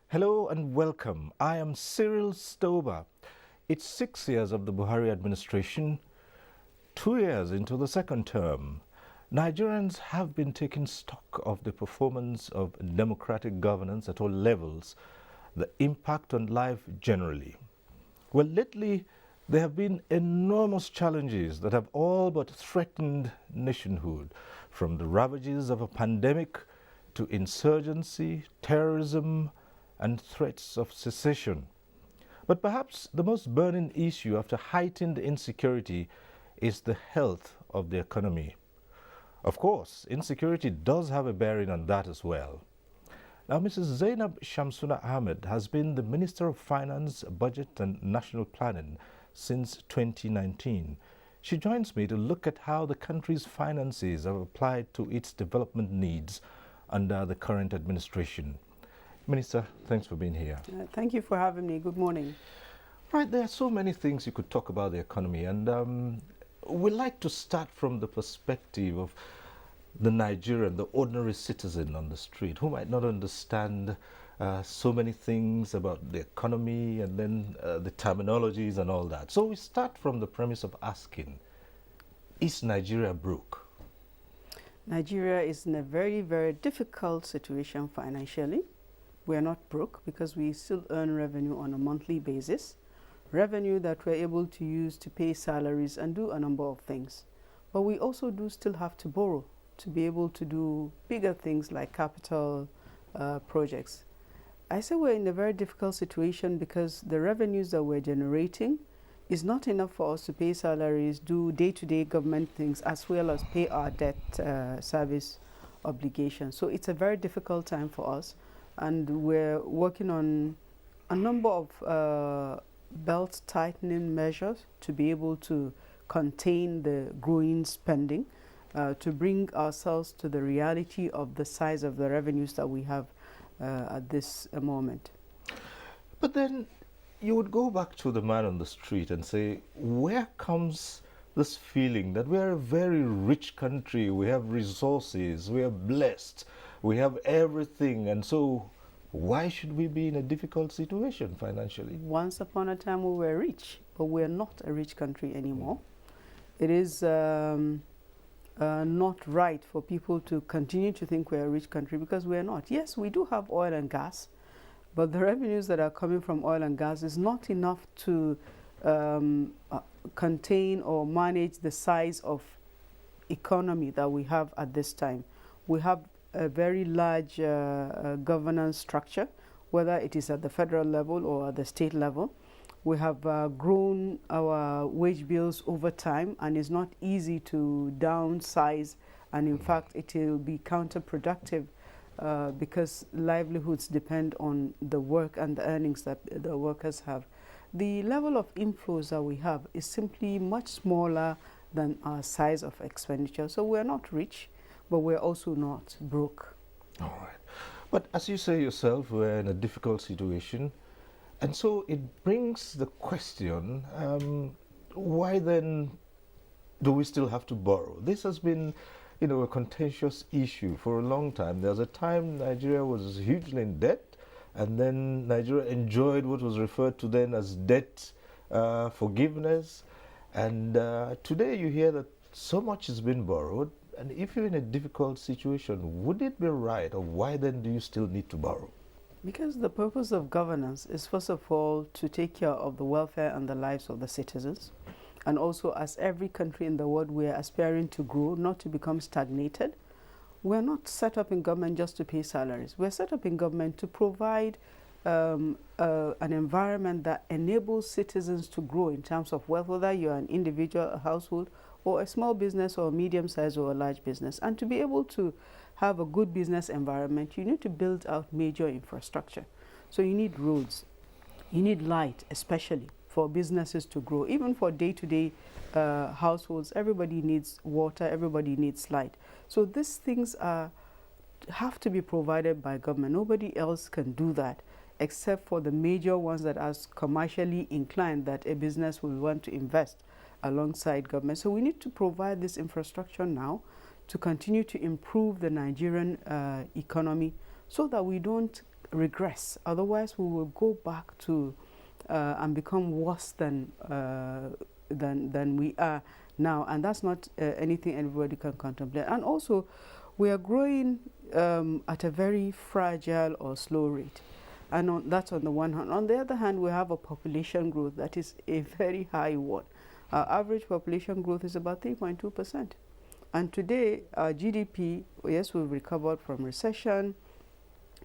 Hello and welcome. I am Cyril Stober. It's 6 years of the Buhari administration, 2 years into the second term. Nigerians have been taking stock of the performance of democratic governance at all levels, the impact on life generally. Well, lately, there have been enormous challenges that have all but threatened nationhood, from the ravages of a pandemic to insurgency, terrorism, and threats of secession. But perhaps the most burning issue after heightened insecurity is the health of the economy. Of course, insecurity does have a bearing on that as well. Now, Mrs. Zainab Shamsuna Ahmed has been the Minister of Finance, Budget and National Planning since 2019. She joins me to look at how the country's finances are applied to its development needs under the current administration. Minister, thanks for being here. Thank you for having me. Good morning. Right, there are so many things you could talk about the economy, and we like to start from the perspective of the Nigerian, the ordinary citizen on the street, who might not understand so many things about the economy and then the terminologies and all that. So we start from the premise of asking, is Nigeria broke? Nigeria is in a very, very difficult situation financially. We are not broke because we still earn revenue on a monthly basis, revenue that we're able to use to pay salaries and do a number of things. But we also do still have to borrow to be able to do bigger things like capital projects. I say we're in a very difficult situation because the revenues that we're generating is not enough for us to pay salaries, do day-to-day government things, as well as pay our debt service obligations. So it's a very difficult time for us. And we're working on a number of belt tightening measures to be able to contain the growing spending, to bring ourselves to the reality of the size of the revenues that we have at this moment. But then you would go back to the man on the street and say, where comes this feeling that we are a very rich country, we have resources, we are blessed, we have everything, and so why should we be in a difficult situation financially? Once upon a time we were rich, but we're not a rich country anymore. It is not right for people to continue to think we're a rich country because we're not. Yes, we do have oil and gas, but the revenues that are coming from oil and gas is not enough to contain or manage the size of economy that we have at this time. We have a very large governance structure, whether it is at the federal level or at the state level. We have grown our wage bills over time, and it's not easy to downsize, and in fact it will be counterproductive because livelihoods depend on the work and the earnings that the workers have. The level of inflows that we have is simply much smaller than our size of expenditure. So we're not rich, but we're also not broke. All right. But as you say yourself, we're in a difficult situation. And so it brings the question, why then do we still have to borrow? This has been, a contentious issue for a long time. There was a time Nigeria was hugely in debt, and then Nigeria enjoyed what was referred to then as debt forgiveness. And today you hear that so much has been borrowed. And if you're in a difficult situation, would it be right, or why then do you still need to borrow? Because the purpose of governance is, first of all, to take care of the welfare and the lives of the citizens. And also, as every country in the world, we are aspiring to grow, not to become stagnated. we're not set up in government just to pay salaries. We're set up in government to provide an environment that enables citizens to grow in terms of wealth, whether you're an individual, a household, or a small business, or a medium-sized or a large business. And to be able to have a good business environment, you need to build out major infrastructure. So you need roads, you need light, especially for businesses to grow. Even for day-to-day households, everybody needs water, everybody needs light. So these things have to be provided by government. Nobody else can do that except for the major ones that are commercially inclined, that a business will want to invest alongside government. So we need to provide this infrastructure now to continue to improve the Nigerian economy so that we don't regress. Otherwise, we will go back to and become worse than we are now, and that's not anything everybody can contemplate. And also, we are growing at a very fragile or slow rate. And that's on the one hand. On the other hand, we have a population growth that is a very high one. Our average population growth is about 3.2%. And today, our GDP, yes, we've recovered from recession.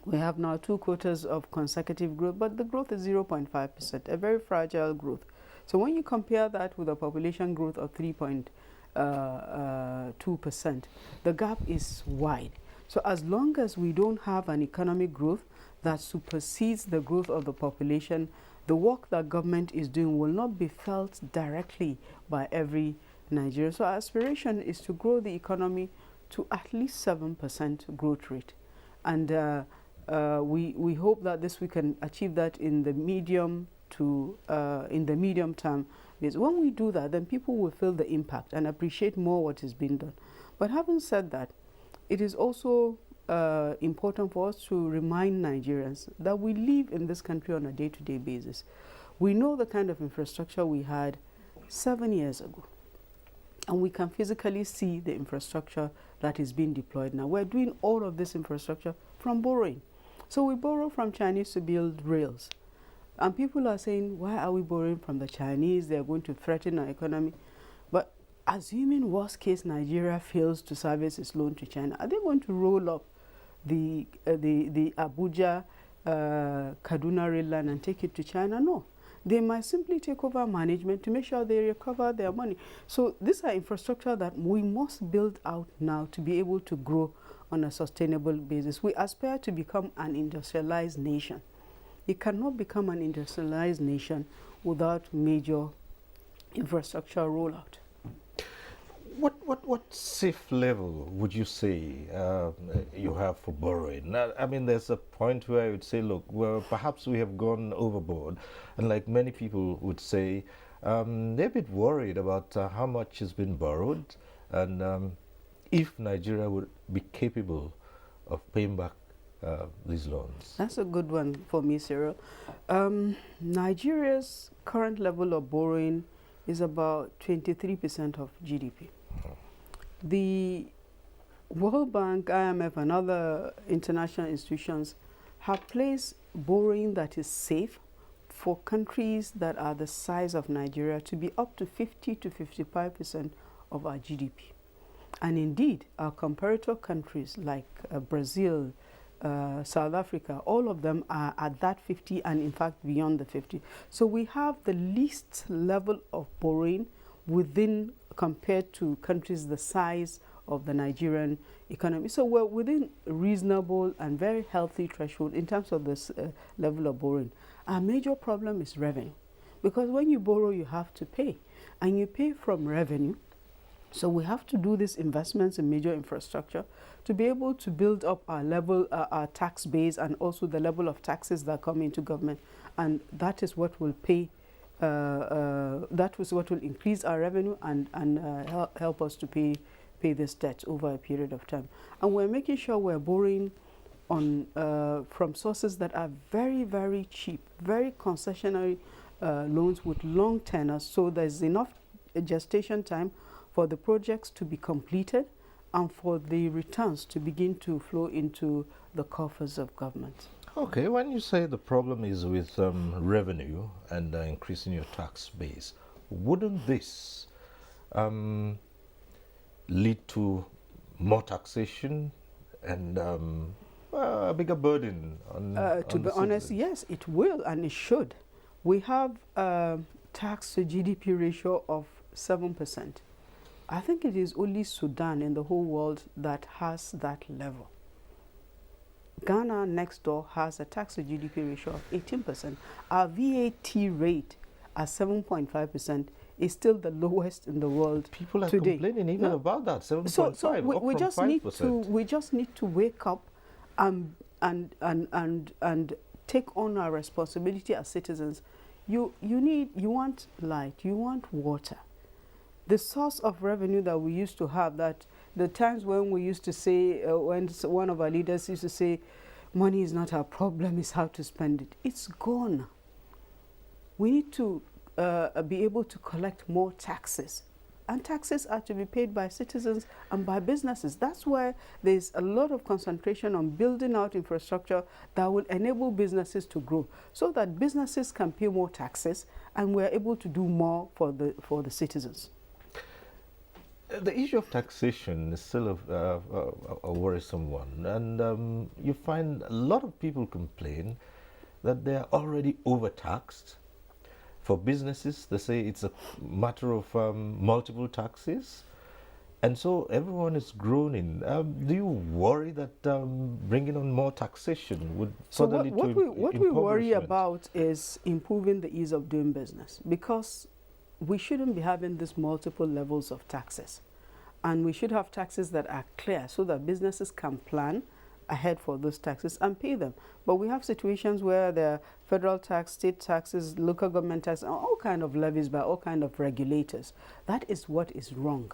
We have now 2 quarters of consecutive growth, but the growth is 0.5%, a very fragile growth. So when you compare that with a population growth of 3.2%, the gap is wide. So as long as we don't have an economic growth that supersedes the growth of the population, the work that government is doing will not be felt directly by every Nigerian. So our aspiration is to grow the economy to at least 7% growth rate. And we hope that we can achieve that in the medium term. Because when we do that, then people will feel the impact and appreciate more what is being done. But having said that, it is also important for us to remind Nigerians that we live in this country on a day-to-day basis. We know the kind of infrastructure we had 7 years ago, and we can physically see the infrastructure that is being deployed now. We're doing all of this infrastructure from borrowing. So we borrow from Chinese to build rails. And people are saying, why are we borrowing from the Chinese? They're going to threaten our economy. But assuming worst case Nigeria fails to service its loan to China, are they going to roll up the Abuja Kaduna rail line and take it to China? No. They might simply take over management to make sure they recover their money. So these are infrastructure that we must build out now to be able to grow on a sustainable basis. We aspire to become an industrialized nation. You cannot become an industrialized nation without major infrastructure rollout. What safe level would you say you have for borrowing? Now, I mean, there's a point where I would say, look, well, perhaps we have gone overboard, and like many people would say, they're a bit worried about how much has been borrowed, and if Nigeria would be capable of paying back these loans. That's a good one for me, Cyril. Nigeria's current level of borrowing is about 23% of GDP. The World Bank, IMF, and other international institutions have placed borrowing that is safe for countries that are the size of Nigeria to be up to 50 to 55% of our GDP. And indeed, our comparator countries like Brazil, South Africa, all of them are at that 50 and in fact beyond the 50. So we have the least level of borrowing within compared to countries the size of the Nigerian economy. So we're within reasonable and very healthy threshold in terms of this level of borrowing. Our major problem is revenue, because when you borrow, you have to pay, and you pay from revenue. So we have to do these investments in major infrastructure to be able to build up our level, our tax base, and also the level of taxes that come into government. And that is what will pay. That was what will increase our revenue and help us to pay this debt over a period of time. And we're making sure we're borrowing on from sources that are very, very cheap, very concessionary loans with long tenors. So there's enough gestation time for the projects to be completed and for the returns to begin to flow into the coffers of government. Okay, when you say the problem is with revenue and increasing your tax base, wouldn't this lead to more taxation and a bigger burden To on be the honest, citizens. yes, it will and it should. We have a tax to GDP ratio of 7%. I think it is only Sudan in the whole world that has that level. Ghana next door has a tax to GDP ratio of 18%. Our VAT rate at 7.5% is still the lowest in the world. People are today. complaining even No. about that, 7.5, So we, up we from just 5%. need to we just need to wake up and take on our responsibility as citizens. You want light, you want water. The source of revenue that we used to have, that the times when we used to say, when one of our leaders used to say, money is not our problem, it's how to spend it. It's gone. We need to be able to collect more taxes. And taxes are to be paid by citizens and by businesses. That's why there's a lot of concentration on building out infrastructure that will enable businesses to grow, so that businesses can pay more taxes and we're able to do more for the citizens. The issue of taxation is still a worrisome one, and you find a lot of people complain that they're already overtaxed. For businesses, they say it's a matter of multiple taxes, and so everyone is groaning. Do you worry that bringing on more taxation would So further lead to what we worry impoverishment? about is improving the ease of doing business, because we shouldn't be having these multiple levels of taxes. And we should have taxes that are clear so that businesses can plan ahead for those taxes and pay them. But we have situations where there are federal tax, state taxes, local government tax, and all kind of levies by all kind of regulators. That is what is wrong.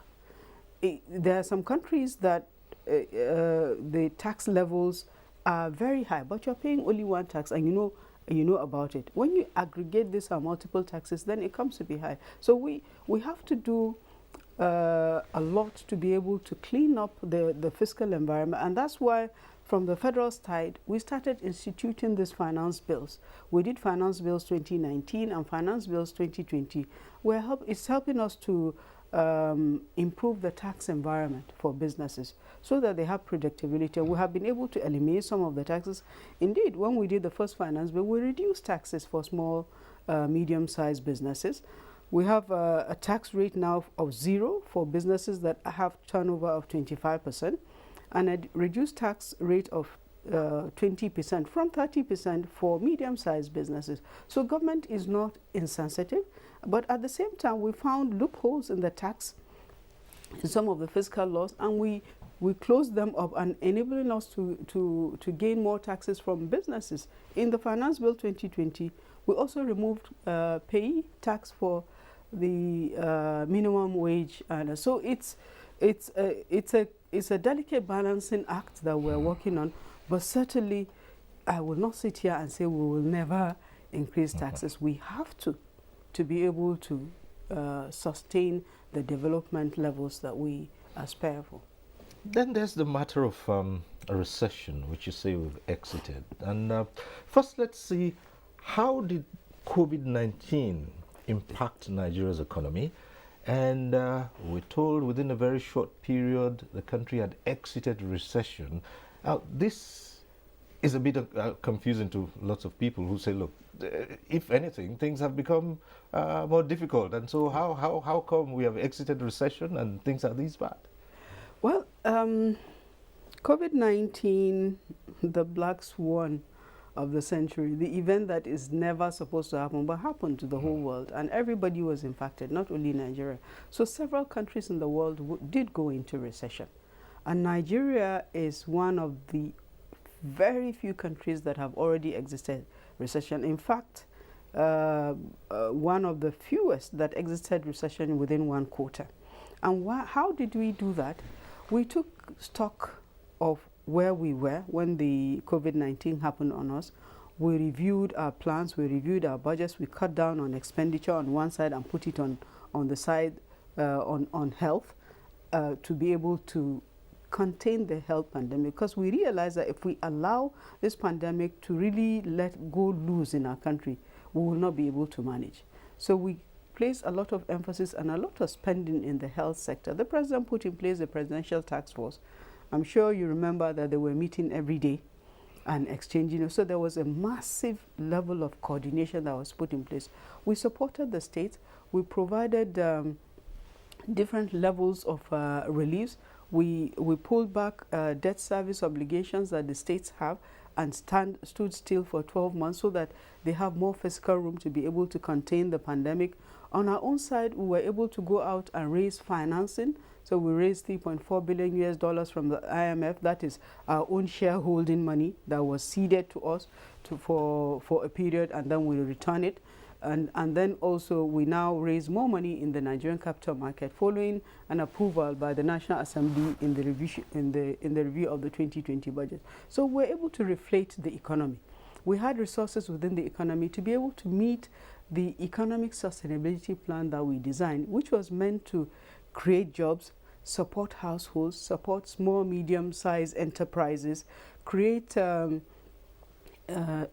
There are some countries that the tax levels are very high, but you're paying only one tax, and you know about it. When you aggregate this on multiple taxes, then it comes to be high. So we have to do a lot to be able to clean up the fiscal environment, and that's why from the federal side we started instituting these finance bills. We did finance bills 2019 and finance bills 2020. It's helping us to improve the tax environment for businesses so that they have predictability. We have been able to eliminate some of the taxes. Indeed, when we did the first finance bill, we reduced taxes for small, medium-sized businesses. We have a tax rate now of 0 for businesses that have turnover of 25%, and a reduced tax rate of 20% from 30% for medium-sized businesses. So government is not insensitive, but at the same time we found loopholes in the tax, in some of the fiscal laws, and we closed them up and enabling us to gain more taxes from businesses. In the Finance Bill 2020, we also removed pay tax for the minimum wage, and so it's a delicate balancing act that we're working on. But certainly, I will not sit here and say we will never increase taxes. We have to be able to sustain the development levels that we aspire for. Then there's the matter of a recession, which you say we've exited. And first, let's see, how did COVID-19 impact Nigeria's economy? And we're told within a very short period, the country had exited recession. This is a bit confusing to lots of people who say, look, if anything, things have become more difficult. And so how come we have exited recession and things are this bad? Well, COVID-19, the black swan of the century, the event that is never supposed to happen, but happened to the whole world, and everybody was impacted, not only Nigeria. So several countries in the world did go into recession. And Nigeria is one of the very few countries that have already exited recession. In fact, one of the fewest that exited recession within one quarter. And how did we do that? We took stock of where we were when the COVID-19 happened on us. We reviewed our plans, we reviewed our budgets, we cut down on expenditure on one side and put it on the side on health to be able to contain the health pandemic, because we realize that if we allow this pandemic to really let go loose in our country, we will not be able to manage. So we place a lot of emphasis and a lot of spending in the health sector. The president put in place the Presidential Task Force, I'm sure you remember that they were meeting every day and exchanging. So there was a massive level of coordination that was put in place. We supported the states. We provided different levels of reliefs. We pulled back debt service obligations that the states have and stood still for 12 months so that they have more fiscal room to be able to contain the pandemic. On our own side, we were able to go out and raise financing. So we raised $3.4 billion US from the IMF. That is our own shareholding money that was ceded to us for a period, and then we return it. And then also we now raise more money in the Nigerian capital market following an approval by the National Assembly in the review of the 2020 budget. So we're able to reflate the economy. We had resources within the economy to be able to meet the economic sustainability plan that we designed, which was meant to create jobs, support households, support small, medium-sized enterprises, create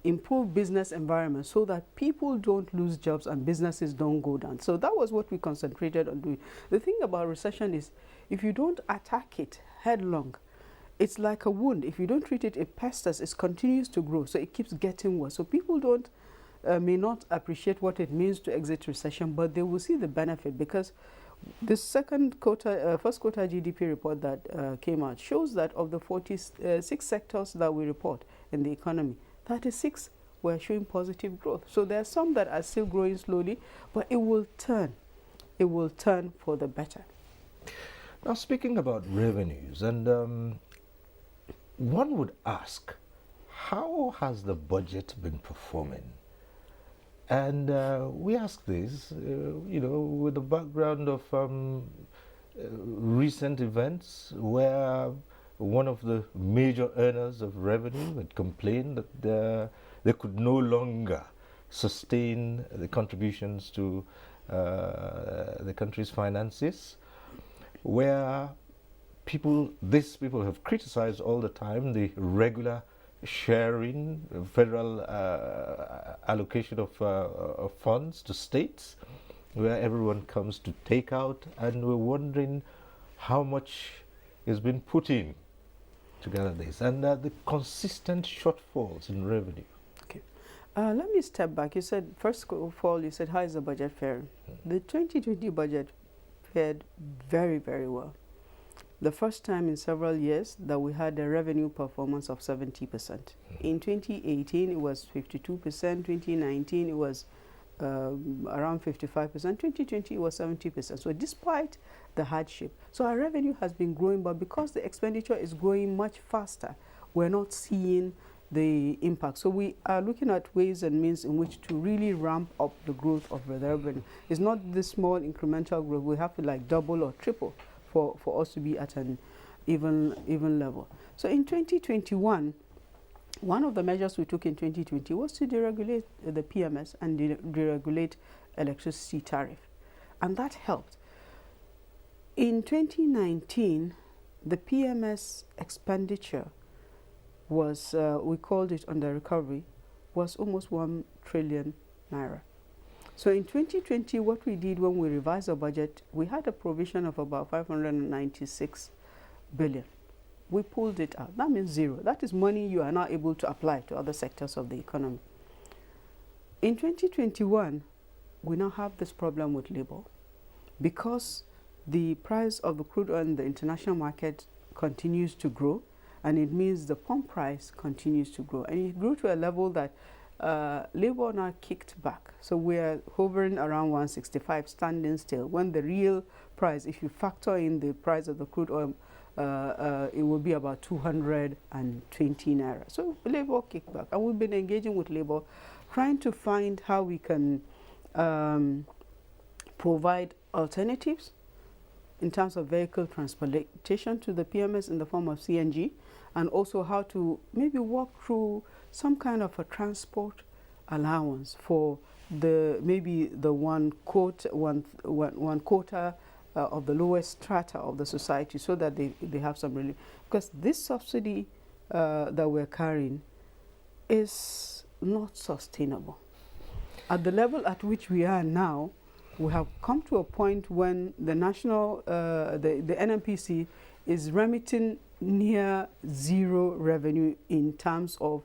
improve business environment so that people don't lose jobs and businesses don't go down. So that was what we concentrated on doing. The thing about recession is if you don't attack it headlong, it's like a wound. If you don't treat it, it pesters, it continues to grow, so it keeps getting worse. So people may not appreciate what it means to exit recession, but they will see the benefit, because the first quarter GDP report that came out shows that of the 46 sectors that we report in the economy, 36 were showing positive growth. So there are some that are still growing slowly, but it will turn. It will turn for the better. Now, speaking about revenues, and one would ask, how has the budget been performing? And we ask this, with the background of recent events where one of the major earners of revenue had complained that they could no longer sustain the contributions to the country's finances, where these people have criticized all the time the regular sharing, federal allocation of funds to states, where everyone comes to take out, and we're wondering how much has been put in to gather this, and the consistent shortfalls in revenue. Okay, let me step back. You said, first of all, you said, how is the budget faring? The 2020 budget fared very, very well. The first time in several years that we had a revenue performance of 70%. In 2018, it was 52%. 2019, it was around 55%. 2020, it was 70%. So despite the hardship, so our revenue has been growing, but because the expenditure is growing much faster, we're not seeing the impact. So we are looking at ways and means in which to really ramp up the growth of the revenue. It's not this small incremental growth. We have to like double or triple for us to be at an even level. So in 2021, one of the measures we took in 2020 was to deregulate the PMS and deregulate electricity tariff, and that helped. In 2019, the PMS expenditure was, we called it under recovery, was almost 1 trillion naira. So in 2020, what we did when we revised our budget, we had a provision of about 596 billion. We pulled it out. That means zero. That is money you are not able to apply to other sectors of the economy. In 2021, we now have this problem with labor, because the price of the crude oil in the international market continues to grow, and it means the pump price continues to grow. And it grew to a level that labor now kicked back. So we're hovering around 165, standing still, when the real price, if you factor in the price of the crude oil, it will be about 220 naira. So labor kicked back, and we've been engaging with labor, trying to find how we can provide alternatives in terms of vehicle transportation to the PMS in the form of CNG, and also how to maybe walk through some kind of a transport allowance for maybe the one quarter of the lowest strata of the society, so that they have some relief. Because this subsidy that we're carrying is not sustainable. At the level at which we are now, we have come to a point when the the NNPC is remitting near zero revenue in terms of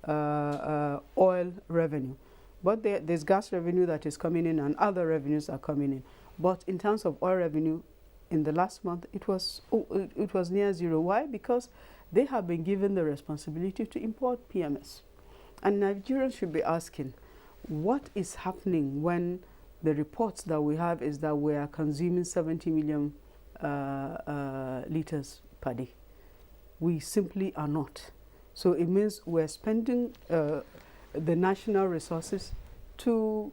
oil revenue. But there's gas revenue that is coming in and other revenues are coming in. But in terms of oil revenue, in the last month, it was near zero. Why? Because they have been given the responsibility to import PMS. And Nigerians should be asking, what is happening when the reports that we have is that we are consuming 70 million liters per day? We simply are not. So it means we're spending the national resources to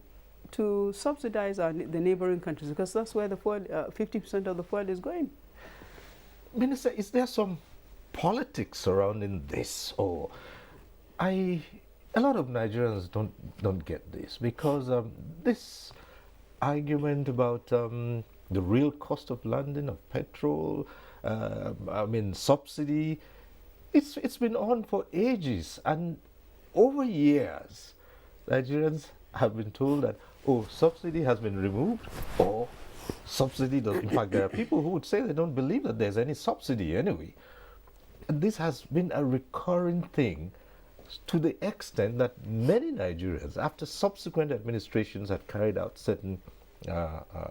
subsidize the neighboring countries, because that's where the fuel, 50% of the fuel is going. Minister, is there some politics surrounding this, or a lot of Nigerians don't get this, because this argument about the real cost of landing of petrol, subsidy, it's been on for ages, and over years, Nigerians have been told that, oh, subsidy has been removed, or subsidy does. In fact, there are people who would say they don't believe that there's any subsidy anyway. And this has been a recurring thing, to the extent that many Nigerians, after subsequent administrations had carried out certain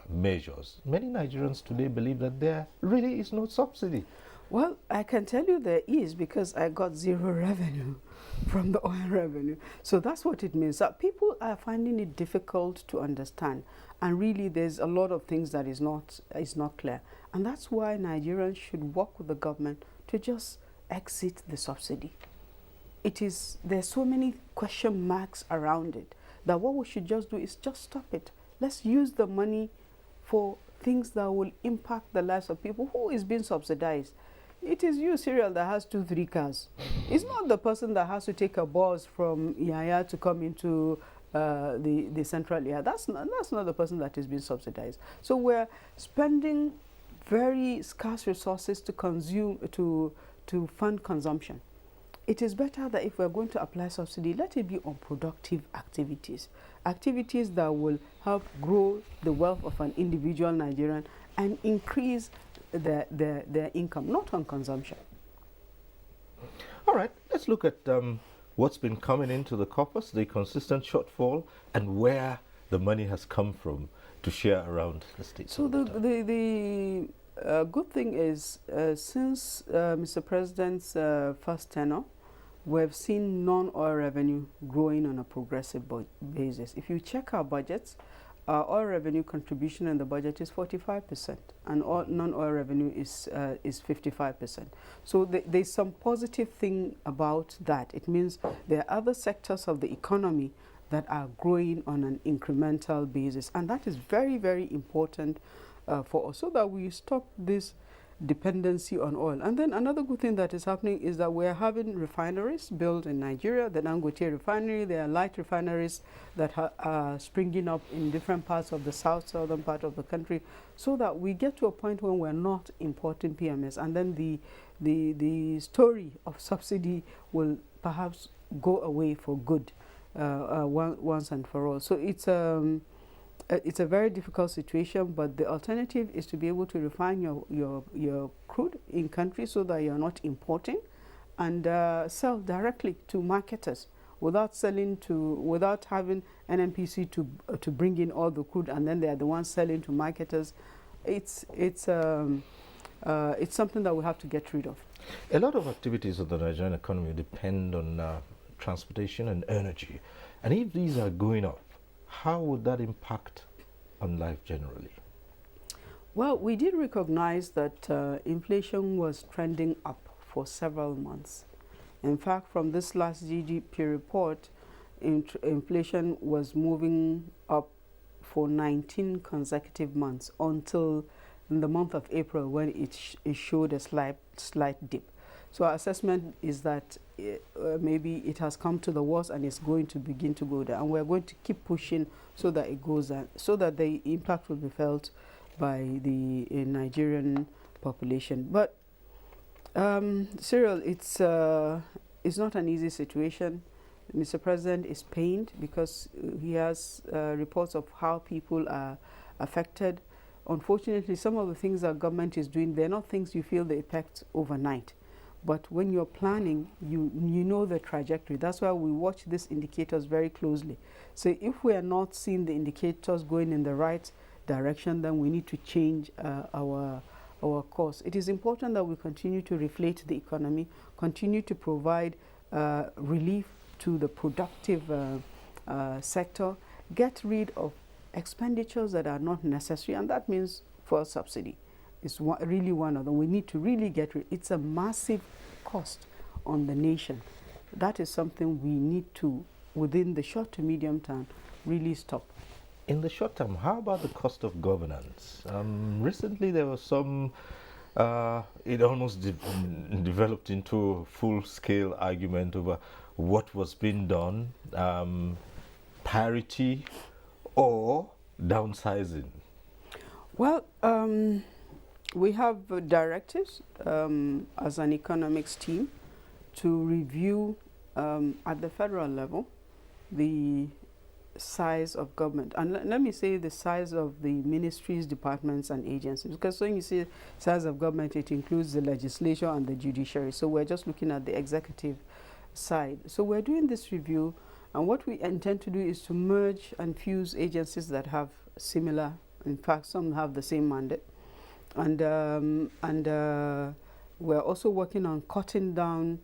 measures, many Nigerians today believe that there really is no subsidy. Well, I can tell you there is, because I got zero revenue from the oil revenue. So that's what it means. That people are finding it difficult to understand. And really, there's a lot of things that is not clear. And that's why Nigerians should work with the government to just exit the subsidy. There's so many question marks around it that what we should just do is just stop it. Let's use the money for things that will impact the lives of people. Who is being subsidized? It is you, Cyril, that has 2-3 cars. It's not the person that has to take a bus from Yaya to come into the central area. That's not the person that is being subsidized. So we're spending very scarce resources to fund consumption. It is better that if we're going to apply subsidy, let it be on productive activities. Activities that will help grow the wealth of an individual Nigerian and increase their income, not on consumption. All right, let's look at what's been coming into the coffers, the consistent shortfall, and where the money has come from to share around the state. So the good thing is, since Mr. President's first tenure, we've seen non-oil revenue growing on a progressive basis. If you check our budgets, our oil revenue contribution in the budget is 45%, and non-oil revenue is 55%. So there's some positive thing about that. It means there are other sectors of the economy that are growing on an incremental basis, and that is very, very important for us, so that we stop this dependency on oil. And then another good thing that is happening is that we're having refineries built in Nigeria, the Dangote refinery. There are light refineries that are springing up in different parts of the southern part of the country, so that we get to a point when we're not importing PMS, and then the story of subsidy will perhaps go away for good once and for all. So it's a very difficult situation, but the alternative is to be able to refine your crude in country, so that you're not importing, and sell directly to marketers without having NNPC to bring in all the crude, and then they are the ones selling to marketers. It's something that we have to get rid of. A lot of activities of the Nigerian economy depend on transportation and energy, and if these are going up, how would that impact on life generally? Well, we did recognize that inflation was trending up for several months. In fact, from this last GDP report, inflation was moving up for 19 consecutive months, until in the month of April, when it showed a slight dip. So our assessment is that maybe it has come to the worst and it's going to begin to go down. And we're going to keep pushing so that it goes down, so that the impact will be felt by the Nigerian population. But Cyril, it's not an easy situation. Mr. President is pained because he has reports of how people are affected. Unfortunately, some of the things that government is doing, they're not things you feel the effect overnight. But when you're planning, you know the trajectory. That's why we watch these indicators very closely. So if we are not seeing the indicators going in the right direction, then we need to change our course. It is important that we continue to reflate the economy, continue to provide relief to the productive sector, get rid of expenditures that are not necessary, and that means fuel subsidy is really one of them. We need to really get rid. It's a massive cost on the nation. That is something we need to, within the short to medium term, really stop. In the short term, how about the cost of governance? Recently, there was some, it almost developed into a full-scale argument over what was being done, parity or downsizing. Well, we have directives as an economics team to review at the federal level the size of government. And let me say the size of the ministries, departments, and agencies. Because when you say size of government, it includes the legislature and the judiciary. So we're just looking at the executive side. So we're doing this review, and what we intend to do is to merge and fuse agencies that have similar, in fact, some have the same mandate. And we're also working on cutting down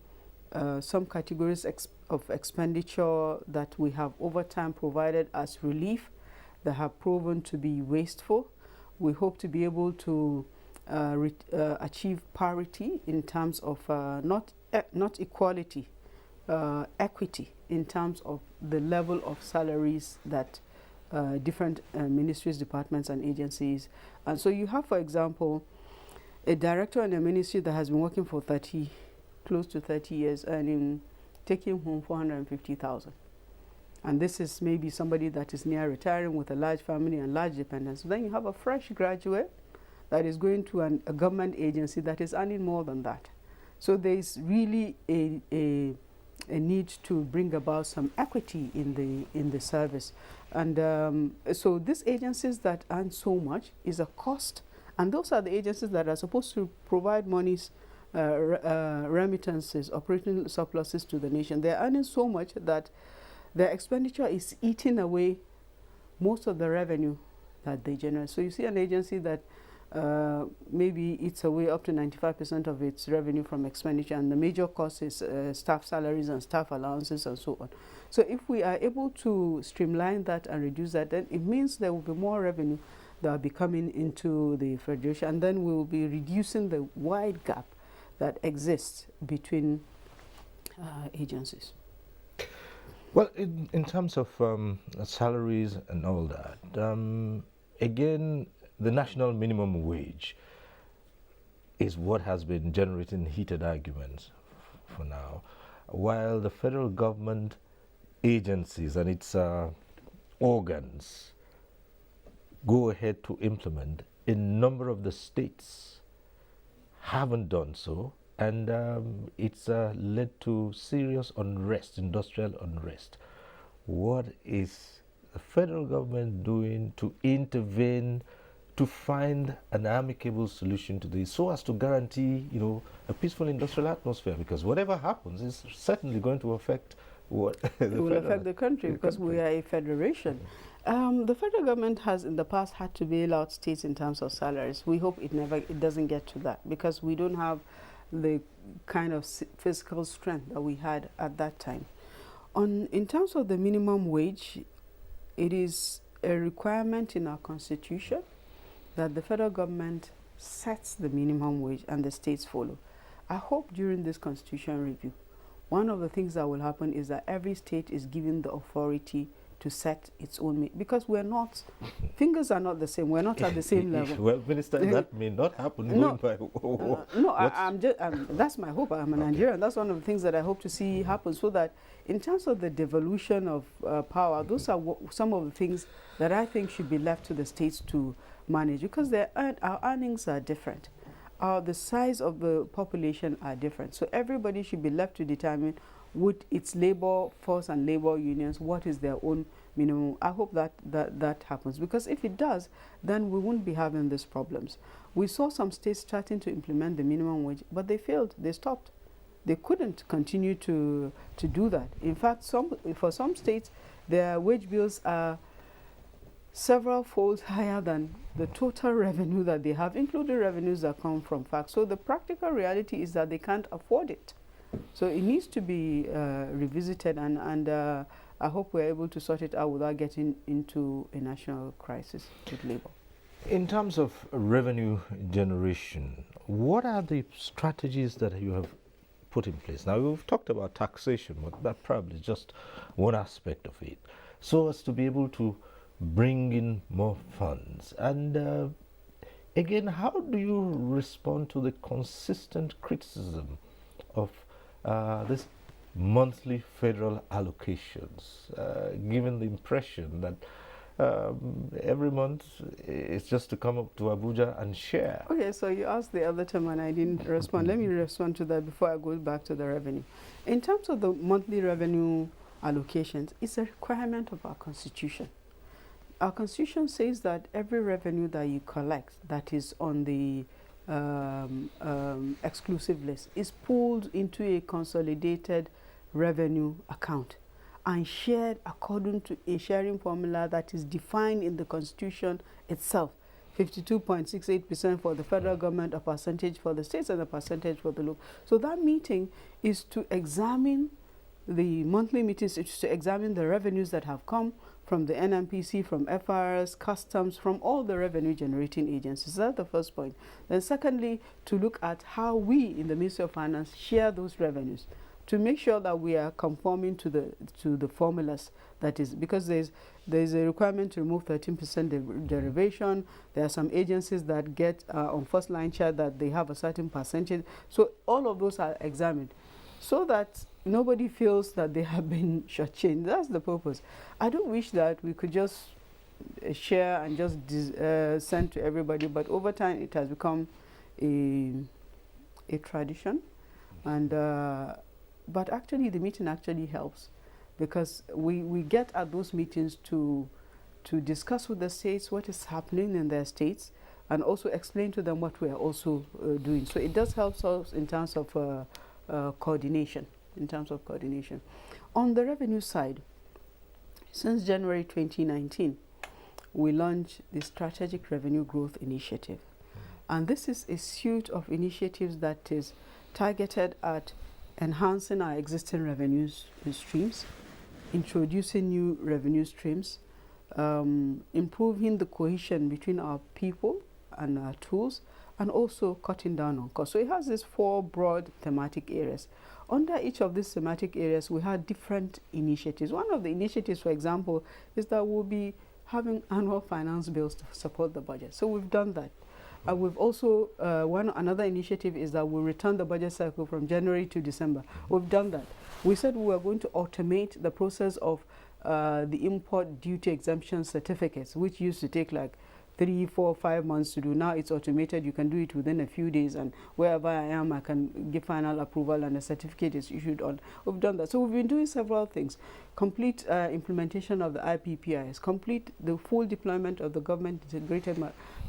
some categories of expenditure that we have over time provided as relief that have proven to be wasteful. We hope to be able to achieve parity in terms of not equality, equity in terms of the level of salaries that different ministries, departments, and agencies. And so you have, for example, a director in a ministry that has been working for close to 30 years, earning, taking home 450,000. And this is maybe somebody that is near retiring with a large family and large dependents. Then you have a fresh graduate that is going to a government agency that is earning more than that. So there is really a need to bring about some equity in the service. And so these agencies that earn so much is a cost, and those are the agencies that are supposed to provide monies, remittances, operating surpluses to the nation. They're earning so much that their expenditure is eating away most of the revenue that they generate. So you see an agency that maybe eats away up to 95% of its revenue from expenditure, and the major cost is staff salaries and staff allowances and so on. So if we are able to streamline that and reduce that, then it means there will be more revenue that will be coming into the federation, and then we will be reducing the wide gap that exists between agencies. Well, in terms of salaries and all that, again, the national minimum wage is what has been generating heated arguments for now, while the federal government agencies and its organs go ahead to implement, a number of the states haven't done so, and it's led to serious unrest, industrial unrest. What is the federal government doing to intervene, to find an amicable solution to this, so as to guarantee, a peaceful industrial atmosphere? Because whatever happens is certainly going to affect what it will affect the country, because we are a federation. The federal government has in the past had to bail out states in terms of salaries. We hope it doesn't get to that, because we don't have the kind of fiscal strength that we had at that time. In terms of the minimum wage, it is a requirement in our constitution that the federal government sets the minimum wage and the states follow. I hope during this constitution review, one of the things that will happen is that every state is given the authority to set its own, because we're not, fingers are not the same, we're not at the same level. Well, Minister, that may not happen. No, that's my hope. I'm a Nigerian. That's one of the things that I hope to see happen, so that in terms of the devolution of power, those are some of the things that I think should be left to the states to manage, because our earnings are different. The size of the population are different. So everybody should be left to determine with its labor force and labor unions what is their own minimum. I hope that happens, because if it does, then we won't be having these problems. We saw some states starting to implement the minimum wage, but they failed. They stopped. They couldn't continue to do that. In fact, for some states, their wage bills are several folds higher than the total revenue that they have, including revenues that come from FACT. So the practical reality is that they can't afford it. So it needs to be revisited, and I hope we're able to sort it out without getting into a national crisis with labor. In terms of revenue generation, what are the strategies that you have put in place? Now, we've talked about taxation, but that probably is just one aspect of it, so as to be able to bring in more funds. And again, how do you respond to the consistent criticism of this monthly federal allocations, given the impression that every month it's just to come up to Abuja and share? Okay, so you asked the other time and I didn't respond. Let me respond to that before I go back to the revenue. In terms of the monthly revenue allocations, it's a requirement of our constitution. Our constitution says that every revenue that you collect that is on the exclusive list is pooled into a consolidated revenue account and shared according to a sharing formula that is defined in the constitution itself. 52.68% for the federal government, a percentage for the states, and a percentage for the local. So that meeting is to examine the monthly meetings, is to examine the revenues that have come from the NMPC, from FRS, customs, from all the revenue generating agencies. That's the first point. Then secondly, to look at how we in the Ministry of Finance share those revenues to make sure that we are conforming to the formulas. That is, because there's a requirement to remove 13% derivation. There are some agencies that get on first line share that they have a certain percentage. So all of those are examined so that nobody feels that they have been shortchanged. That's the purpose. I don't wish that we could just share and just send to everybody, but over time it has become a tradition. And but actually the meeting actually helps, because we get at those meetings to discuss with the states what is happening in their states and also explain to them what we are also doing. So it does help us in terms of coordination. On the revenue side, since January 2019, we launched the Strategic Revenue Growth Initiative. And this is a suite of initiatives that is targeted at enhancing our existing revenue streams, introducing new revenue streams, improving the cohesion between our people and our tools, and also cutting down on costs. So it has these four broad thematic areas. Under each of these thematic areas, we had different initiatives. One of the initiatives, for example, is that we'll be having annual finance bills to support the budget. So we've done that. We've also, another initiative is that we'll return the budget cycle from January to December. We've done that. We said we were going to automate the process of the import duty exemption certificates, which used to take like 3, 4, 5 months to do. Now it's automated. You can do it within a few days, and wherever I am, I can give final approval and a certificate is issued on. We've done that. So we've been doing several things. Complete implementation of the IPPIS, complete the full deployment of the government integrated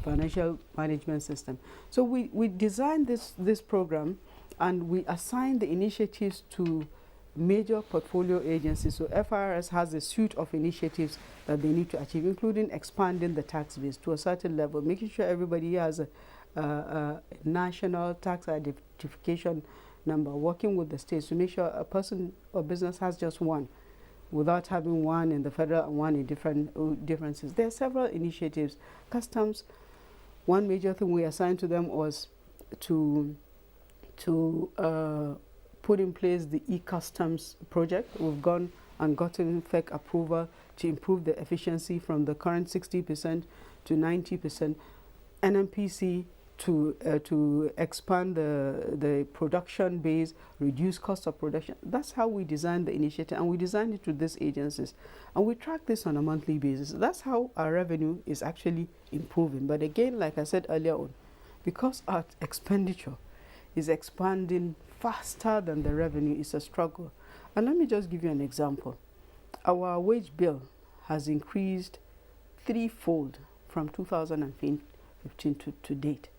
financial management system. So we designed this program, and we assigned the initiatives to major portfolio agencies. So FRS has a suite of initiatives that they need to achieve, including expanding the tax base to a certain level, making sure everybody has a national tax identification number, working with the states to make sure a person or business has just one, without having one in the federal and one in differences. There are several initiatives. Customs, one major thing we assigned to them was to put in place the e-customs project. We've gone and gotten FEC approval to improve the efficiency from the current 60% to 90%. NMPC to expand the production base, reduce cost of production. That's how we designed the initiative, and we designed it with these agencies. And we track this on a monthly basis. That's how our revenue is actually improving. But again, like I said earlier on, because our expenditure is expanding faster than the revenue, is a struggle. And let me just give you an example. Our wage bill has increased threefold from 2015 to date.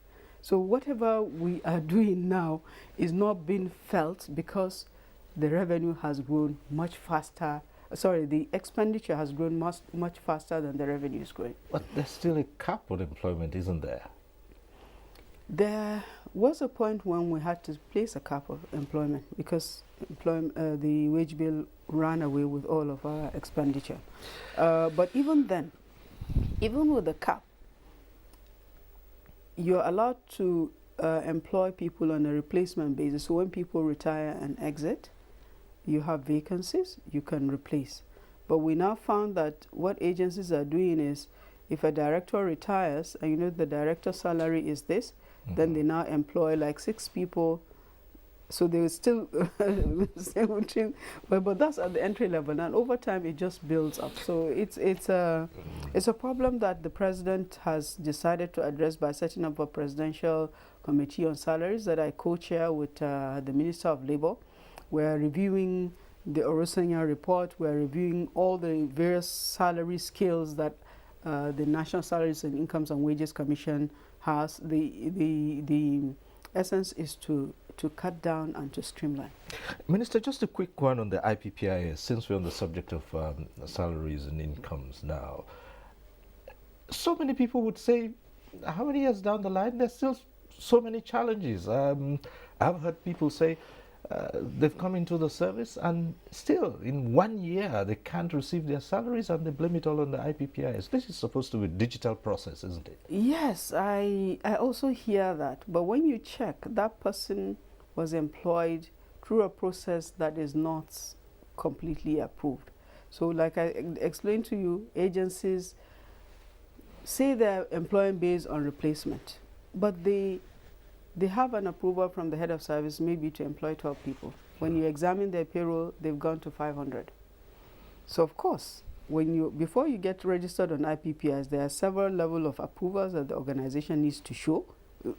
So whatever we are doing now is not being felt because the revenue has grown much faster. Sorry, the expenditure has grown much faster than the revenue is growing. But there's still a cap on employment, isn't there? There was a point when we had to place a cap of employment because the wage bill ran away with all of our expenditure. But even then, even with the cap, you're allowed to employ people on a replacement basis. So when people retire and exit, you have vacancies, you can replace. But we now found that what agencies are doing is, if a director retires, and you know the director's salary is this, then they now employ like 6 people. So they will still but that's at the entry level, and over time it just builds up. So it's a problem that the president has decided to address by setting up a presidential committee on salaries that I co-chair with the Minister of Labour. We're reviewing the Orosanya report. We're reviewing all the various salary scales that the National Salaries and Incomes and Wages Commission has. The essence is to cut down and to streamline. Minister, just a quick one on the IPPIS, since we're on the subject of salaries and incomes now. So many people would say, how many years down the line, there's still so many challenges. I've heard people say they've come into the service and still in 1 year they can't receive their salaries and they blame it all on the IPPIS. This is supposed to be a digital process, isn't it? Yes, I also hear that. But when you check, that person was employed through a process that is not completely approved. So like I explained to you, agencies say they're employing based on replacement, but they have an approval from the head of service maybe to employ 12 people. When you examine their payroll, they've gone to 500. So of course, before you get registered on IPPIS, there are several levels of approvals that the organization needs to show,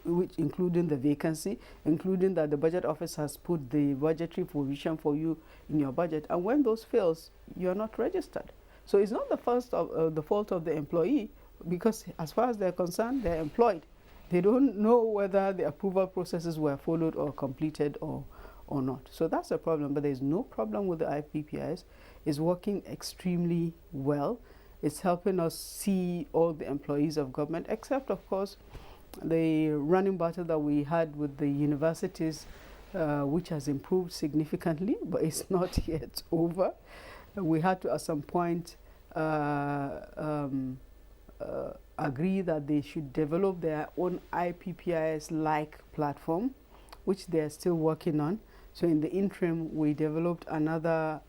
which including the vacancy, including that the budget office has put the budgetary provision for you in your budget. And when those fails, you're not registered. So it's not the fault of the employee, because as far as they're concerned, they're employed. They don't know whether the approval processes were followed or completed or not. So that's a problem, but there's no problem with the IPPIS. It's working extremely well. It's helping us see all the employees of government, except of course the running battle that we had with the universities, which has improved significantly, but it's not yet over. We had to at some point agree that they should develop their own IPPIS-like platform, which they are still working on. So in the interim, we developed another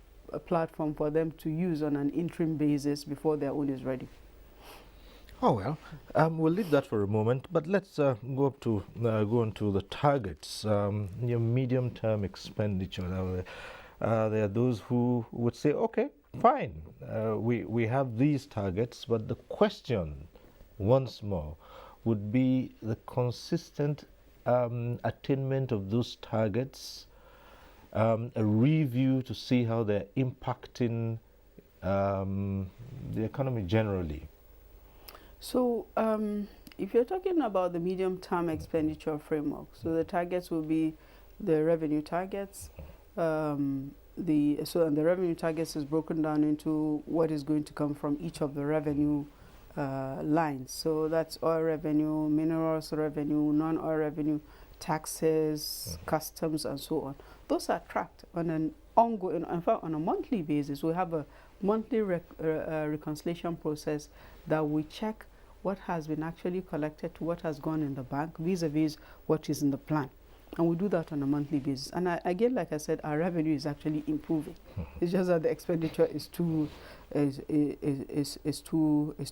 platform for them to use on an interim basis before their own is ready. Oh well, we'll leave that for a moment, but let's go on to the targets. Your medium-term expenditure. There are those who would say, okay, fine, we have these targets, but the question, once more, would be the consistent attainment of those targets, a review to see how they're impacting the economy generally. So if you're talking about the medium-term expenditure framework, so the targets will be the revenue targets. And the revenue targets is broken down into what is going to come from each of the revenue lines. So that's oil revenue, minerals revenue, non-oil revenue, taxes, customs, and so on. Those are tracked on an ongoing, in fact, on a monthly basis. We have a monthly reconciliation process that we check what has been actually collected to what has gone in the bank vis-a-vis what is in the plan. And we do that on a monthly basis. And again, like I said, our revenue is actually improving. It's just that the expenditure is too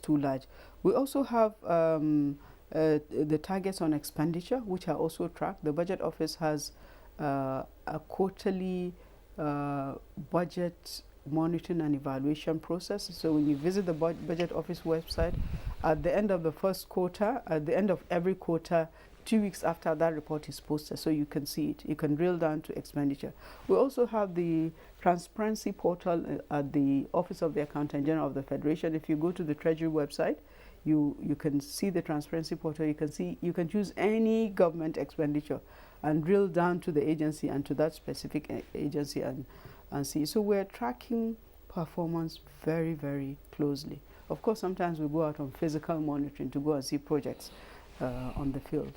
large. We also have the targets on expenditure, which are also tracked. The budget office has a quarterly budget monitoring and evaluation process. So when you visit the budget office website, at the end of the first quarter, at the end of every quarter, 2 weeks after that report is posted, so you can see it. You can drill down to expenditure. We also have the transparency portal at the Office of the Accountant General of the Federation. If you go to the Treasury website, you can see the transparency portal. You can choose any government expenditure and drill down to the agency and to that specific agency and see. So we're tracking performance very, very closely. Of course, sometimes we go out on physical monitoring to go and see projects on the field.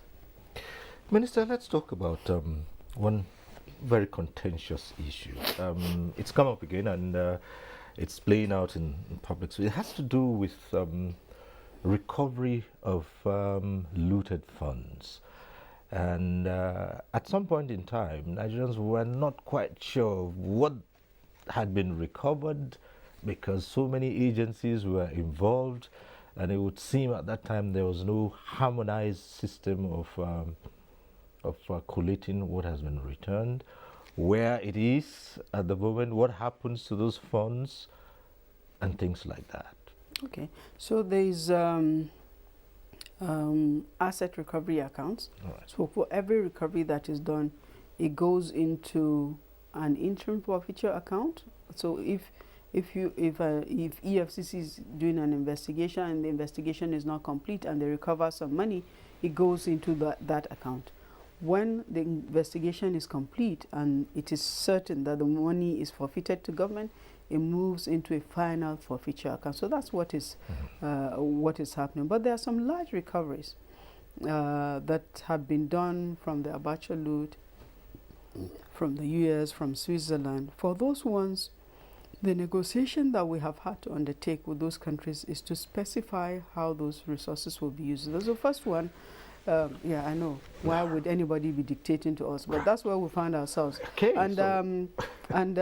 Minister, let's talk about one very contentious issue. It's come up again, and it's playing out in public. So it has to do with recovery of looted funds. And at some point in time, Nigerians were not quite sure what had been recovered because so many agencies were involved, and it would seem at that time there was no harmonized system of collating what has been returned, where it is at the moment, what happens to those funds, and things like that. Okay, so there's asset recovery accounts. Right. So for every recovery that is done, it goes into an interim forfeiture account. So if EFCC is doing an investigation and the investigation is not complete and they recover some money, it goes into that account. When the investigation is complete and it is certain that the money is forfeited to government, it moves into a final forfeiture account. So that's what is happening. But there are some large recoveries that have been done from the Abacha loot, from the US, from Switzerland. For those ones, the negotiation that we have had to undertake with those countries is to specify how those resources will be used. That's the first one. Yeah, I know. Why would anybody be dictating to us? But that's where we find ourselves. Okay, and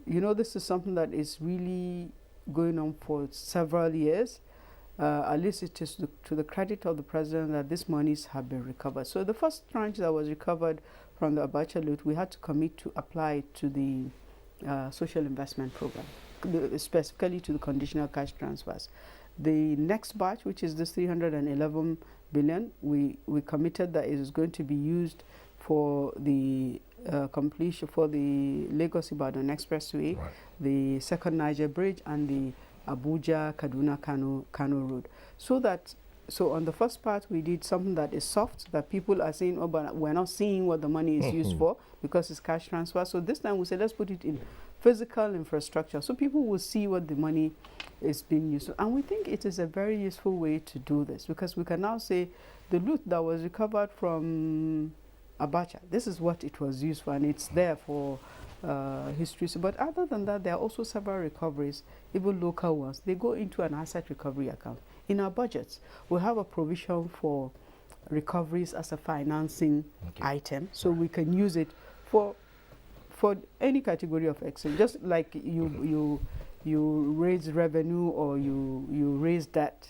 you know, this is something that is really going on for several years. At least it is to the credit of the president that these monies have been recovered. So the first tranche that was recovered from the Abacha loot, we had to commit to apply to the social investment program, specifically to the conditional cash transfers. The next batch, which is this 311 billion, we committed that it is going to be used for the completion for the Lagos-Ibadan Expressway, Right. the second Niger Bridge, and the Abuja-Kaduna-Kano road. So on the first part, we did something that is soft, that people are saying, oh, but we're not seeing what the money is used for because it's cash transfer. So this time we said, let's put it in physical infrastructure so people will see what the money is being used for. And we think it is a very useful way to do this because we can now say the loot that was recovered from Abacha, this is what it was used for, and it's there for history. So, but other than that, there are also several recoveries, even local ones. They go into an asset recovery account. In our budgets, we have a provision for recoveries as a financing item, so we can use it for any category of exchange. Just like you raise revenue or you raise debt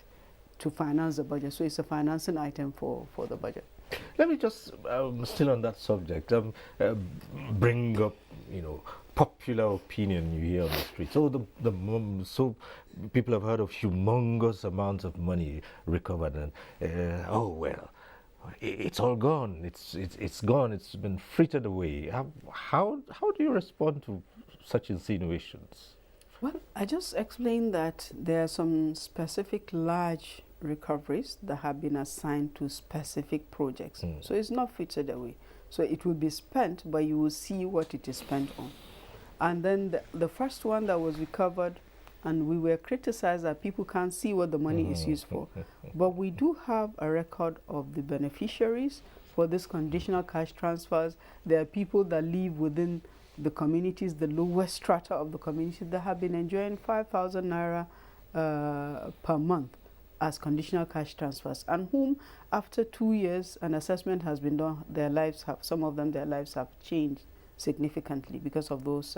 to finance the budget, so it's a financing item for the budget. Let me just, still on that subject, bring up, popular opinion you hear on the street. So so people have heard of humongous amounts of money recovered, and oh well, it's all gone. It's gone. It's been frittered away. How do you respond to such insinuations? Well, I just explained that there are some specific large recoveries that have been assigned to specific projects. So it's not frittered away. So it will be spent, but you will see what it is spent on. And then the first one that was recovered, and we were criticized that people can't see what the money is used for. But we do have a record of the beneficiaries for this conditional cash transfers. There are people that live within the communities, the lowest strata of the community, that have been enjoying 5,000 naira per month as conditional cash transfers, and whom after 2 years an assessment has been done, some of them, their lives have changed significantly because of those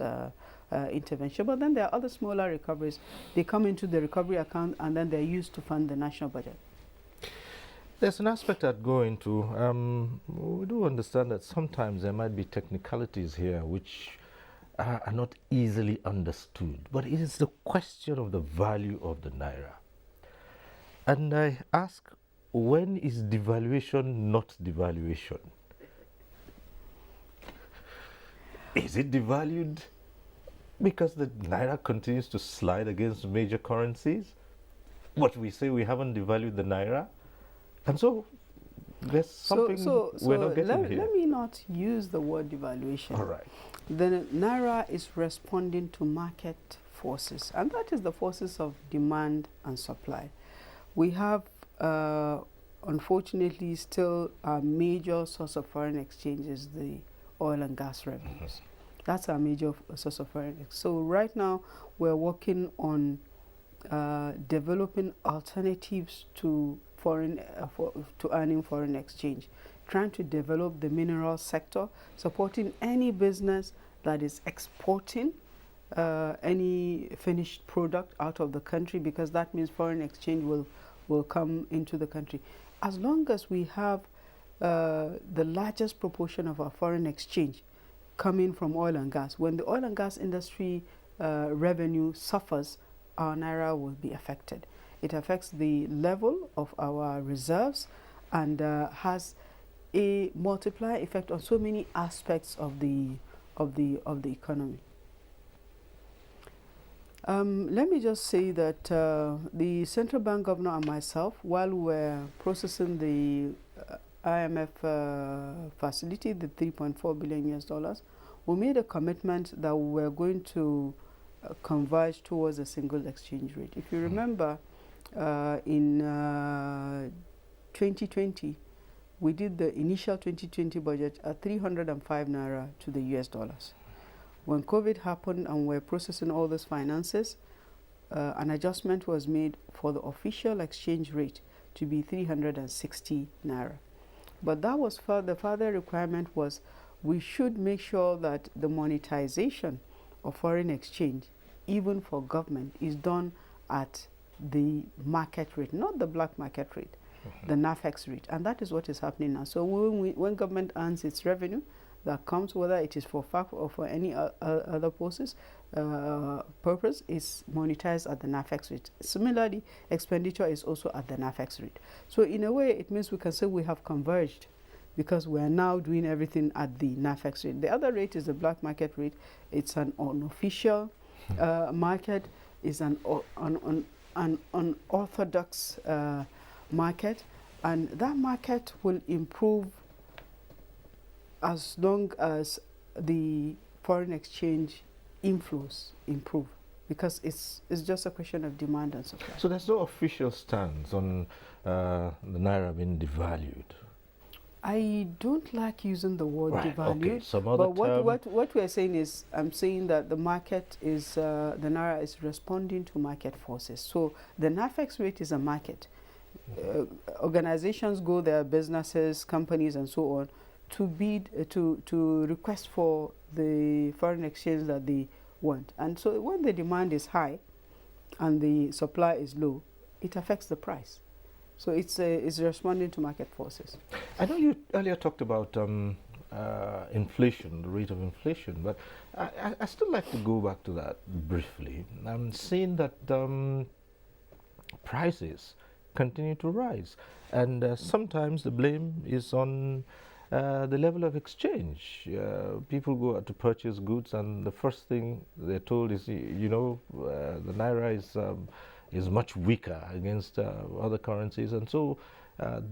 interventions. But then there are other smaller recoveries. They come into the recovery account and then they're used to fund the national budget. There's an aspect I'd go into. We do understand that sometimes there might be technicalities here which are not easily understood, but it is the question of the value of the naira. And I ask when is devaluation not devaluation? Is it devalued because the naira continues to slide against major currencies? But we say we haven't devalued the naira, and so there's something we're not getting here. Let me not use the word devaluation. All right. The naira is responding to market forces, and that is the forces of demand and supply. We have, unfortunately, still a major source of foreign exchange is the oil and gas revenues. That's our major source of foreign exchange. So right now, we're working on developing alternatives to to earning foreign exchange, trying to develop the mineral sector, supporting any business that is exporting any finished product out of the country, because that means foreign exchange will come into the country. As long as we have the largest proportion of our foreign exchange coming from oil and gas, when the oil and gas industry revenue suffers, our naira will be affected. It affects the level of our reserves and has a multiplier effect on so many aspects of the economy. Let me just say that the central bank governor and myself, while we're processing the IMF facility, the $3.4 billion US, we made a commitment that we were going to converge towards a single exchange rate. If you remember, in 2020, we did the initial 2020 budget at 305 naira to the US dollars. When COVID happened and we're processing all those finances, an adjustment was made for the official exchange rate to be 360 naira. But that was the further requirement was we should make sure that the monetization of foreign exchange, even for government, is done at the market rate, not the black market rate, the NAFEX rate. And that is what is happening now. So when government earns its revenue that comes, whether it is for FAC or for any other purpose, is monetized at the NAFEX rate. Similarly, expenditure is also at the NAFEX rate. So in a way, it means we can say we have converged, because we are now doing everything at the NAFEX rate. The other rate is the black market rate. It's an unofficial market, is an unorthodox market, and that market will improve as long as the foreign exchange inflows improve, because it's just a question of demand and supply. So there's no official stance on the naira being devalued? I don't like using the word devalued. Okay. Some other but what we are saying is, I'm saying that the market is, the naira is responding to market forces. So the NAFEX rate is a market. Organizations go there, businesses, companies, and so on, to bid, to request for the foreign exchange that they want. And so when the demand is high and the supply is low, it affects the price. So it's responding to market forces. I know you earlier talked about inflation, the rate of inflation, but I still like to go back to that briefly. I'm seeing that prices continue to rise, and sometimes the blame is on the level of exchange. People go out to purchase goods, and the first thing they're told is, the naira is much weaker against other currencies, and so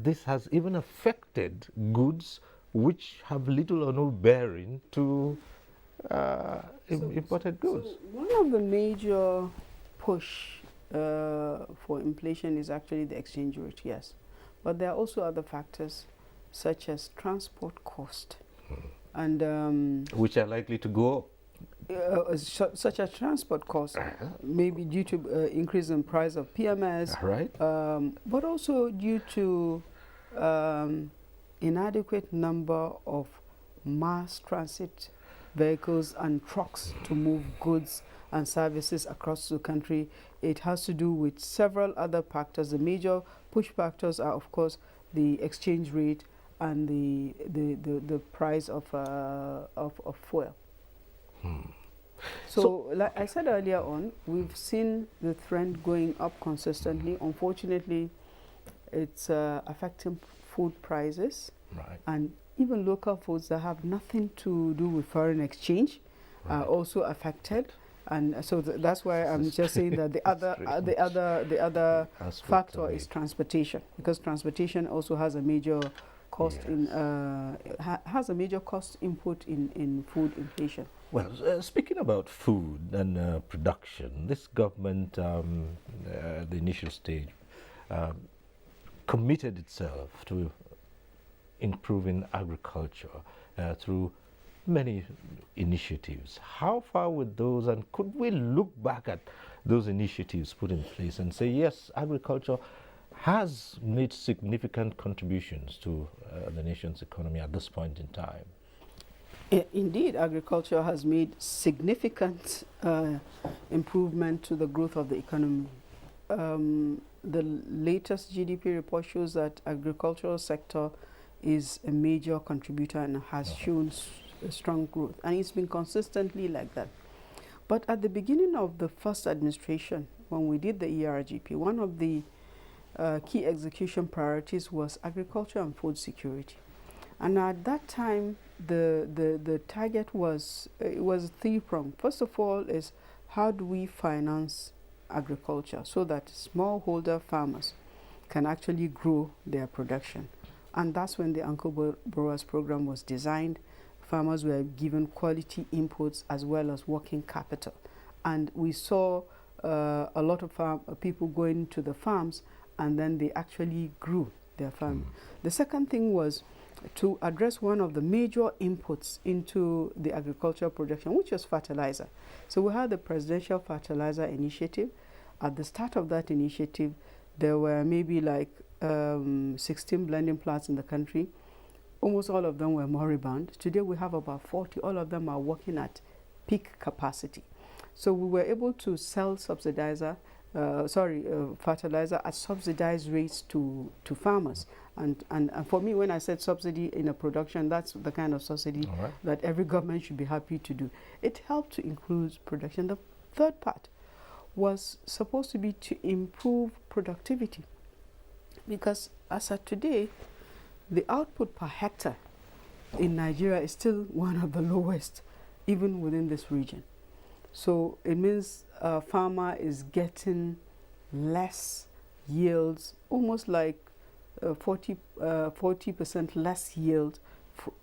this has even affected goods which have little or no bearing to imported goods. So one of the major push for inflation is actually the exchange rate, yes. But there are also other factors such as transport cost, and which are likely to go up. Such as transport costs, maybe due to increase in price of PMS, but also due to inadequate number of mass transit vehicles and trucks to move goods and services across the country. It has to do with several other factors. The major push factors are, of course, the exchange rate and the price of fuel. So, like I said earlier on, we've seen the trend going up consistently. Unfortunately, It's affecting food prices Right. and even local foods that have nothing to do with foreign exchange are Right. also affected. And so that's why I'm This is just saying that the other, the other Aspect factor of is it. transportation, because transportation also has a major cost in has a major cost input in food inflation. Well, speaking about food and production, this government, the initial stage, um, committed itself to improving agriculture through many initiatives. How far with those, and could we look back at those initiatives put in place and say, yes, agriculture has made significant contributions to the nation's economy at this point in time? Indeed, agriculture has made significant improvement to the growth of the economy. The latest GDP report shows that agricultural sector is a major contributor and has shown strong growth, and it's been consistently like that. But at the beginning of the first administration, when we did the ERGP, one of the key execution priorities was agriculture and food security. And at that time, the target was, it was three-pronged. First of all is, how do we finance agriculture so that smallholder farmers can actually grow their production? And that's when the Uncle Borrowers program was designed. Farmers were given quality inputs as well as working capital. And we saw a lot of people going to the farms, and then they actually grew their farm. The second thing was to address one of the major inputs into the agricultural production, which was fertilizer. So we had the Presidential Fertilizer Initiative. At the start of that initiative, there were maybe like 16 blending plants in the country. Almost all of them were moribund. Today we have about 40. All of them are working at peak capacity. So we were able to sell fertilizer at subsidized rates to farmers. And for me, when I said subsidy in a production, that's the kind of subsidy that every government should be happy to do. It helped to include production. The third part was supposed to be to improve productivity. Because as of today, the output per hectare in Nigeria is still one of the lowest, even within this region. So it means a farmer is getting less yields, almost like 40% less yield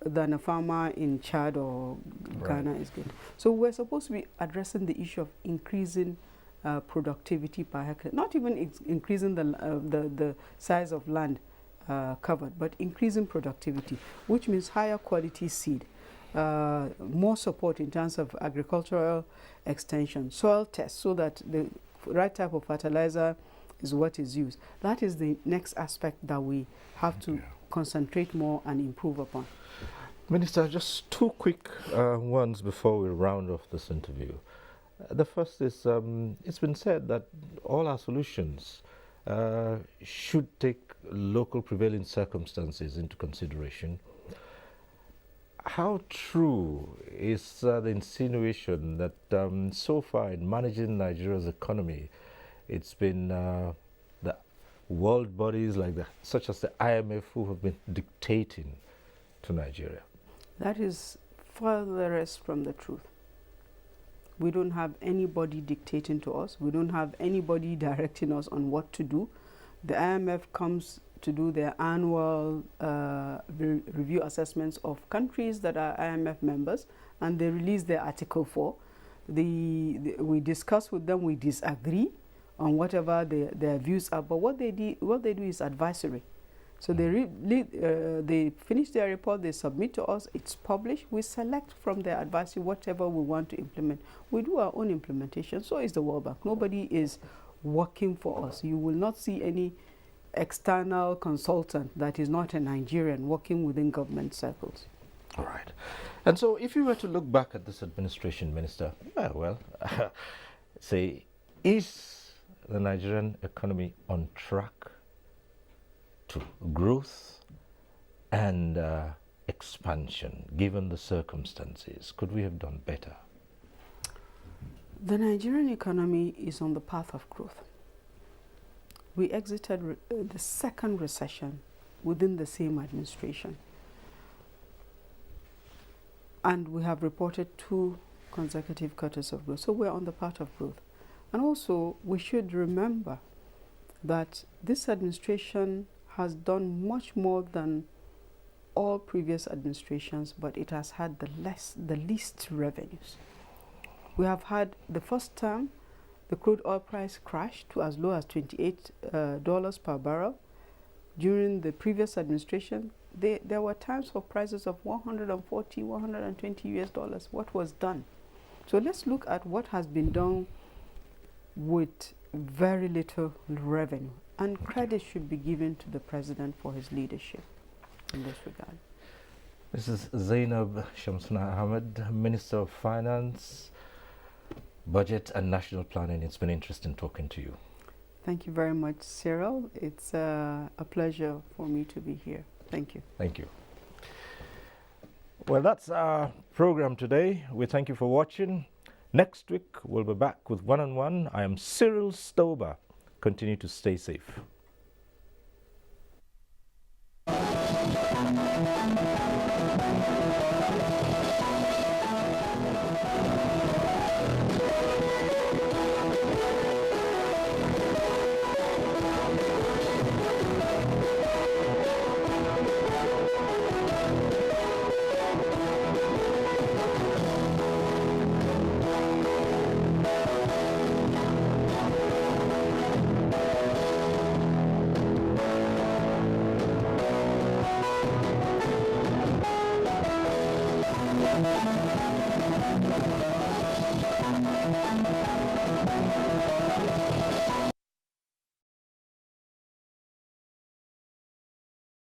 than a farmer in Chad or Ghana is getting. So we're supposed to be addressing the issue of increasing productivity per hectare, not even increasing the size of land covered, but increasing productivity, which means higher quality seed, more support in terms of agricultural extension, soil tests, so that the right type of fertilizer is what is used. That is the next aspect that we have to concentrate more and improve upon. Minister, just two quick ones before we round off this interview. The first is, it's been said that all our solutions should take local prevailing circumstances into consideration. How true is the insinuation that so far in managing Nigeria's economy, it's been the world bodies like such as the IMF who have been dictating to Nigeria? That is furthest from the truth. We don't have anybody dictating to us. We don't have anybody directing us on what to do. The IMF comes to do their annual review assessments of countries that are IMF members, and they release their Article 4. We discuss with them, we disagree on whatever their views are, but what they do is advisory. So they finish their report, they submit to us, it's published, we select from their advisory whatever we want to implement. We do our own implementation, so is the World Bank. Nobody is working for us. You will not see any external consultant that is not a Nigerian working within government circles. All right. And so if you were to look back at this administration, Minister, say, is the Nigerian economy on track to growth and expansion, given the circumstances? Could we have done better? The Nigerian economy is on the path of growth. we exited the second recession within the same administration. And we have reported 2 consecutive quarters of growth. So we're on the path of growth. And also, we should remember that this administration has done much more than all previous administrations, but it has had the least revenues. We have had the first term, the crude oil price crashed to as low as $28 per barrel. During the previous administration, there were times for prices of 140, 120 US dollars. What was done? So let's look at what has been done with very little revenue. And credit should be given to the president for his leadership in this regard. Mrs. Zainab Shamsuna Ahmed, Minister of Finance, Budget and National Planning. It's been interesting talking to you. Thank you very much, Cyril. It's a pleasure for me to be here. Thank you. Thank you. Well, that's our program today. We thank you for watching. Next week, we'll be back with One-on-One. I am Cyril Stober. Continue to stay safe.